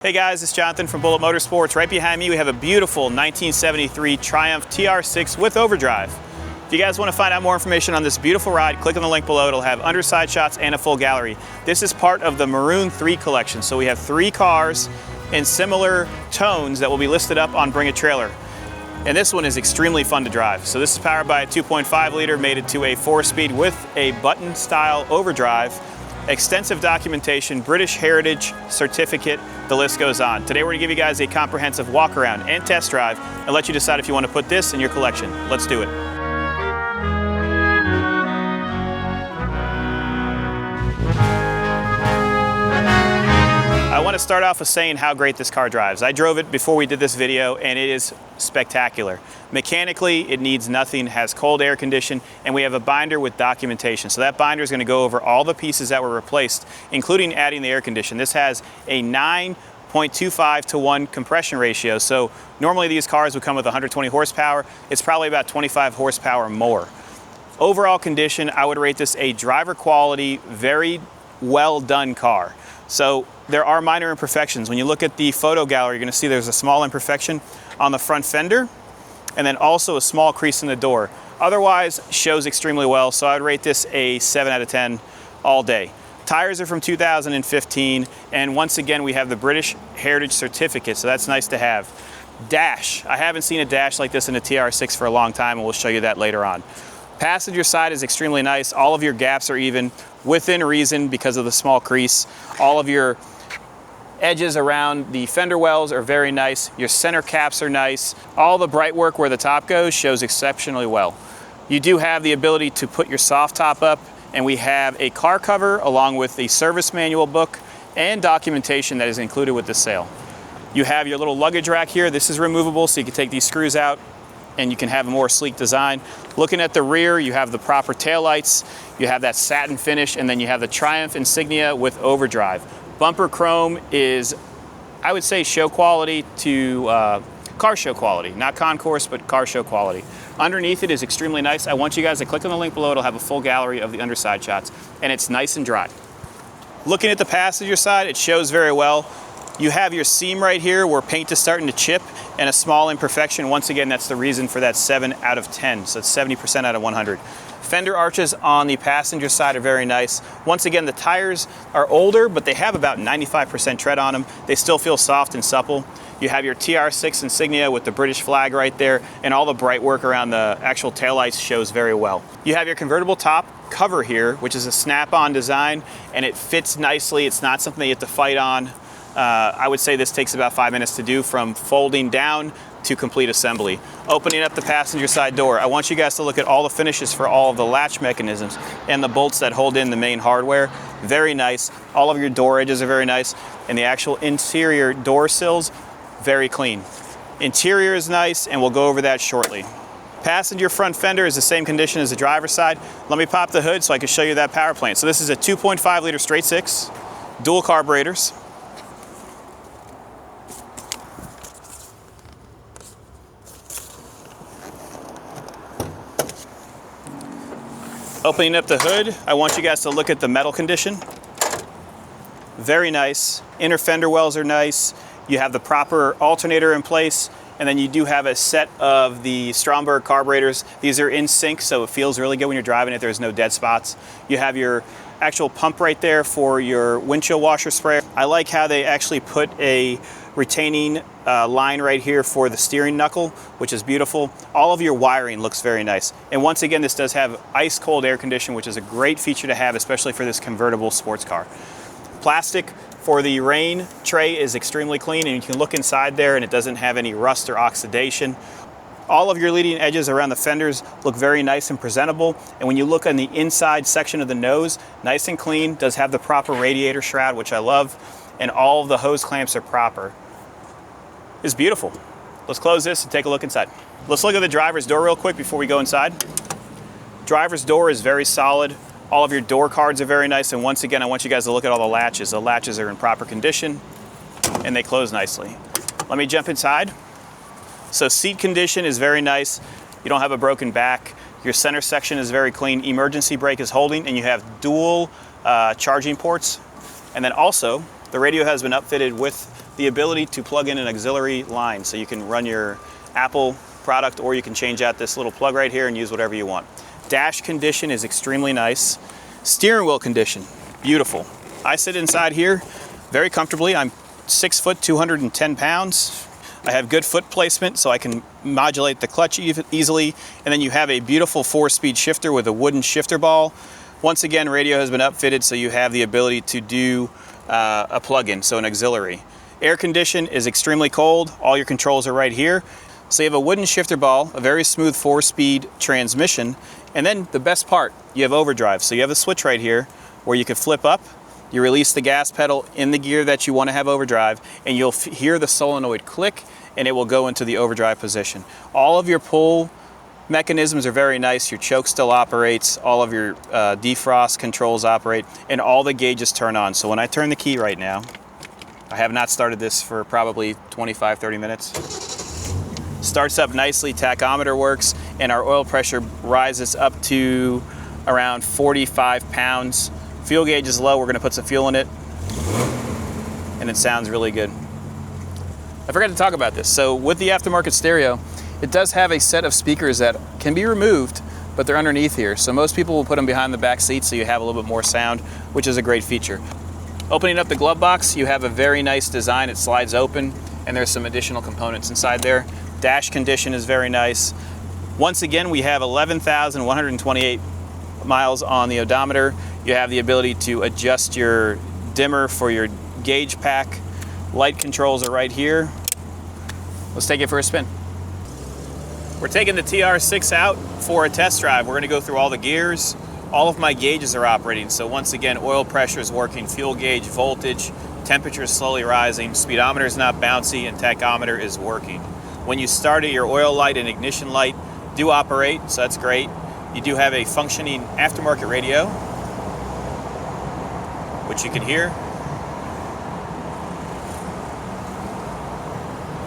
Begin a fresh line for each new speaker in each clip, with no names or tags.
Hey guys, it's Jonathan from Bullet Motorsports. Right behind me we have a beautiful 1973 Triumph TR6 with overdrive. If you guys want to find out more information on this beautiful ride, click on the link below. It'll have underside shots and a full gallery. This is part of the Maroon 3 collection, so we have 3 cars in similar tones that will be listed up on Bring a Trailer. And this one is extremely fun to drive. So this is powered by a 2.5 liter, made it to a 4-speed with a button style overdrive. Extensive documentation, British Heritage certificate, the list goes on. Today we're gonna give you guys a comprehensive walk around and test drive and let you decide if you want to put this in your collection. Let's do it. I want to start off with saying how great this car drives. I drove it before we did this video and it is spectacular. Mechanically, it needs nothing, has cold air condition, and we have a binder with documentation. So that binder is going to go over all the pieces that were replaced, including adding the air condition. This has a 9.25 to 1 compression ratio. So normally these cars would come with 120 horsepower. It's probably about 25 horsepower more. Overall condition, I would rate this a driver quality, very well done car. So there are minor imperfections. When you look at the photo gallery, you're going to see there's a small imperfection on the front fender and then also a small crease in the door. Otherwise, shows extremely well, so I'd rate this a 7 out of 10 all day. Tires are from 2015, and once again, we have the British Heritage certificate, so that's nice to have. Dash. I haven't seen a dash like this in a TR6 for a long time, and we'll show you that later on. Passenger side is extremely nice. All of your gaps are even within reason because of the small crease. All of your edges around the fender wells are very nice. Your center caps are nice. All the bright work where the top goes shows exceptionally well. You do have the ability to put your soft top up, and we have a car cover along with the service manual book and documentation that is included with the sale. You have your little luggage rack here. This is removable, so you can take these screws out and you can have a more sleek design. Looking at the rear, you have the proper taillights, you have that satin finish, and then you have the Triumph insignia with overdrive. Bumper chrome is, I would say, show quality to car show quality. Not concourse, but car show quality. Underneath it is extremely nice. I want you guys to click on the link below. It'll have a full gallery of the underside shots, and it's nice and dry. Looking at the passenger side, it shows very well. You have your seam right here where paint is starting to chip and a small imperfection. Once again, that's the reason for that 7 out of 10. So it's 70% out of 100. Fender arches on the passenger side are very nice. Once again, the tires are older, but they have about 95% tread on them. They still feel soft and supple. You have your TR6 insignia with the British flag right there, and all the bright work around the actual taillights shows very well. You have your convertible top cover here, which is a snap-on design, and it fits nicely. It's not something that you have to fight on. I would say this takes about 5 minutes to do, from folding down to complete assembly. Opening up the passenger side door, I want you guys to look at all the finishes for all of the latch mechanisms and the bolts that hold in the main hardware. Very nice. All of your door edges are very nice, and the actual interior door sills, very clean. Interior is nice, and we'll go over that shortly. Passenger front fender is the same condition as the driver's side. Let me pop the hood so I can show you that power plant. So this is a 2.5 liter straight 6, dual carburetors. Opening up the hood, I want you guys to look at the metal condition. Very nice. Inner fender wells are nice. You have the proper alternator in place, and then you do have a set of the Stromberg carburetors. These are in sync, so it feels really good when you're driving it. There's no dead spots. You have your actual pump right there for your windshield washer sprayer. I like how they actually put a retaining line right here for the steering knuckle, which is beautiful. All of your wiring looks very nice. And once again, this does have ice cold air condition, which is a great feature to have, especially for this convertible sports car. Plastic for the rain tray is extremely clean, and you can look inside there and it doesn't have any rust or oxidation. All of your leading edges around the fenders look very nice and presentable. And when you look on the inside section of the nose, nice and clean, does have the proper radiator shroud, which I love, and all of the hose clamps are proper. It's beautiful. Let's close this and take a look inside. Let's look at the driver's door real quick before we go inside. Driver's door is very solid. All of your door cards are very nice, and once again, I want you guys to look at all the latches. The latches are in proper condition, and they close nicely. Let me jump inside. So seat condition is very nice. You don't have a broken back. Your center section is very clean. Emergency brake is holding, and you have dual charging ports. And then also, the radio has been upfitted with the ability to plug in an auxiliary line. So you can run your Apple product, or you can change out this little plug right here and use whatever you want. Dash condition is extremely nice. Steering wheel condition, beautiful. I sit inside here very comfortably. I'm 6 foot, 210 pounds. I have good foot placement, so I can modulate the clutch easily. And then you have a beautiful 4-speed shifter with a wooden shifter ball. Once again, radio has been upfitted, so you have the ability to do a plug-in, so an auxiliary. Air condition is extremely cold. All your controls are right here. So you have a wooden shifter ball, a very smooth 4-speed transmission, and then the best part, you have overdrive. So you have a switch right here where you can flip up, you release the gas pedal in the gear that you want to have overdrive, and you'll hear the solenoid click, and it will go into the overdrive position. All of your pull mechanisms are very nice. Your choke still operates, all of your defrost controls operate, and all the gauges turn on. So when I turn the key right now, I have not started this for probably 25, 30 minutes. Starts up nicely, tachometer works, and our oil pressure rises up to around 45 pounds. Fuel gauge is low, we're gonna put some fuel in it, and it sounds really good. I forgot to talk about this. So with the aftermarket stereo, it does have a set of speakers that can be removed, but they're underneath here. So most people will put them behind the back seat so you have a little bit more sound, which is a great feature. Opening up the glove box, you have a very nice design. It slides open, and there's some additional components inside there. Dash condition is very nice. Once again, we have 11,128 miles on the odometer. You have the ability to adjust your dimmer for your gauge pack. Light controls are right here. Let's take it for a spin. We're taking the TR6 out for a test drive. We're gonna go through all the gears. All of my gauges are operating. So once again, oil pressure is working, fuel gauge, voltage, temperature is slowly rising, speedometer is not bouncy, and tachometer is working. When you start it, your oil light and ignition light do operate, so that's great. You do have a functioning aftermarket radio, which you can hear.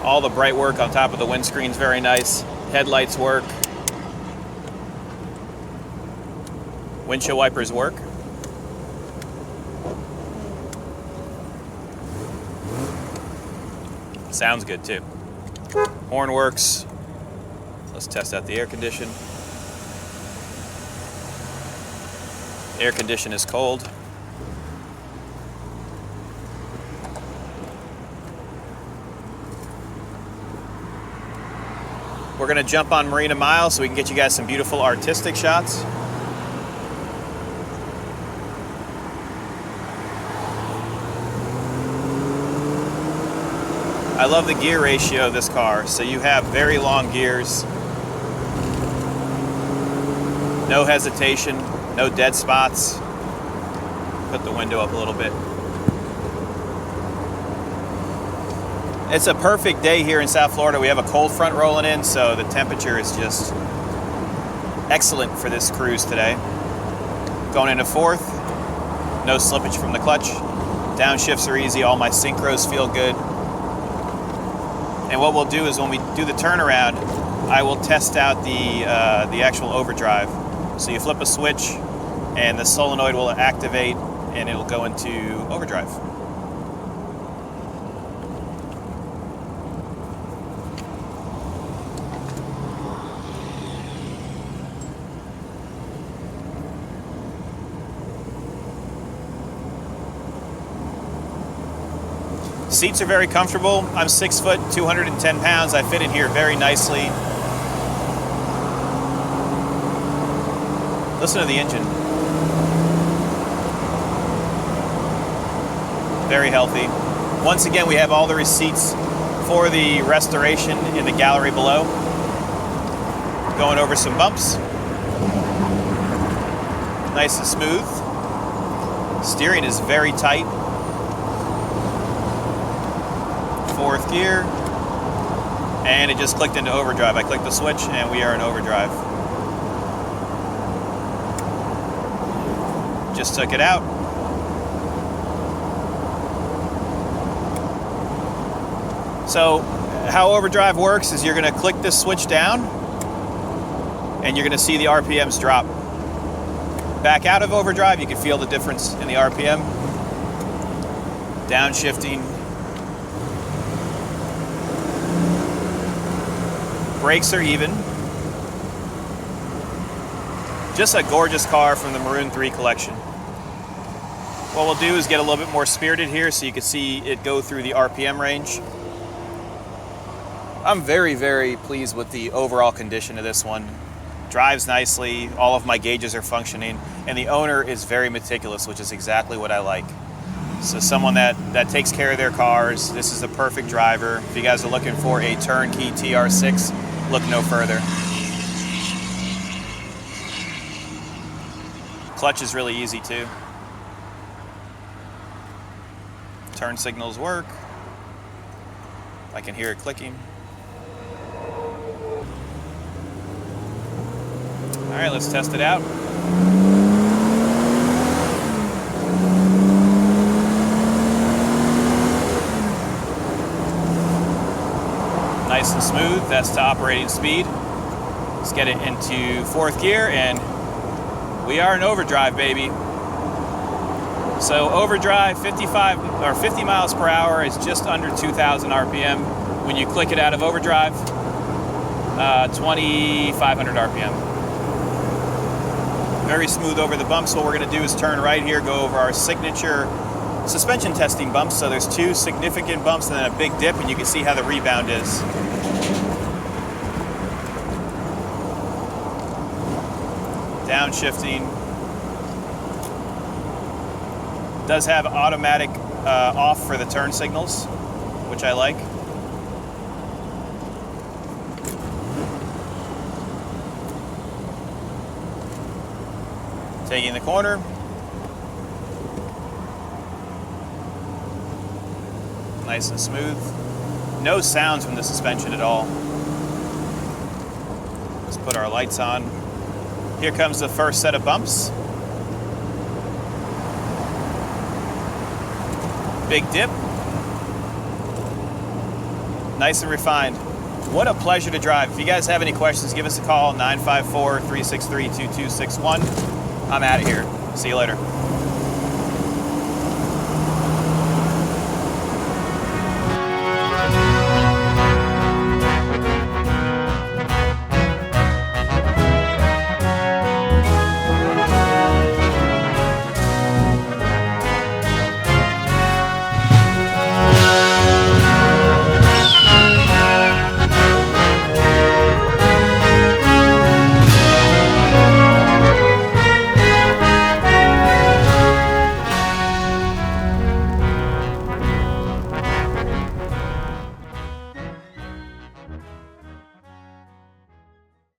All the bright work on top of the windscreen is very nice. Headlights work. Windshield wipers work. Sounds good too. Horn works. Let's test out the air condition. Air condition is cold. We're gonna jump on Marina Mile so we can get you guys some beautiful artistic shots. I love the gear ratio of this car. So you have very long gears, no hesitation, no dead spots. Put the window up a little bit. It's a perfect day here in South Florida. We have a cold front rolling in, so the temperature is just excellent for this cruise today. Going into fourth, no slippage from the clutch. Downshifts are easy, all my synchros feel good. And what we'll do is when we do the turnaround, I will test out the actual overdrive. So you flip a switch and the solenoid will activate and it'll go into overdrive. Seats are very comfortable. I'm 6 foot, 210 pounds. I fit in here very nicely. Listen to the engine. Very healthy. Once again, we have all the receipts for the restoration in the gallery below. Going over some bumps. Nice and smooth. Steering is very tight. Fourth gear, and it just clicked into overdrive. I clicked the switch and we are in overdrive. Just took it out. So how overdrive works is you're going to click this switch down and you're going to see the RPMs drop. Back out of overdrive, you can feel the difference in the RPM. Downshifting. Brakes are even. Just a gorgeous car from the Maroon 3 collection. What we'll do is get a little bit more spirited here so you can see it go through the RPM range. I'm very, very pleased with the overall condition of this one. Drives nicely, all of my gauges are functioning, and the owner is very meticulous, which is exactly what I like. So someone that takes care of their cars, this is the perfect driver. If you guys are looking for a turnkey TR6, look no further. Clutch is really easy too. Turn signals work. I can hear it clicking. All right, let's test it out. Nice and smooth, that's to operating speed. Let's get it into 4th gear and we are in overdrive, baby. So overdrive, 50 miles per hour is just under 2,000 RPM. When you click it out of overdrive, 2,500 RPM. Very smooth over the bumps. What we're gonna do is turn right here, go over our signature suspension testing bumps. So there's 2 significant bumps and then a big dip, and you can see how the rebound is. Downshifting. Does have automatic off for the turn signals, which I like. Taking the corner. Nice and smooth. No sounds from the suspension at all. Let's put our lights on. Here comes the first set of bumps. Big dip. Nice and refined. What a pleasure to drive. If you guys have any questions, give us a call, 954-363-2261. I'm out of here. See you later.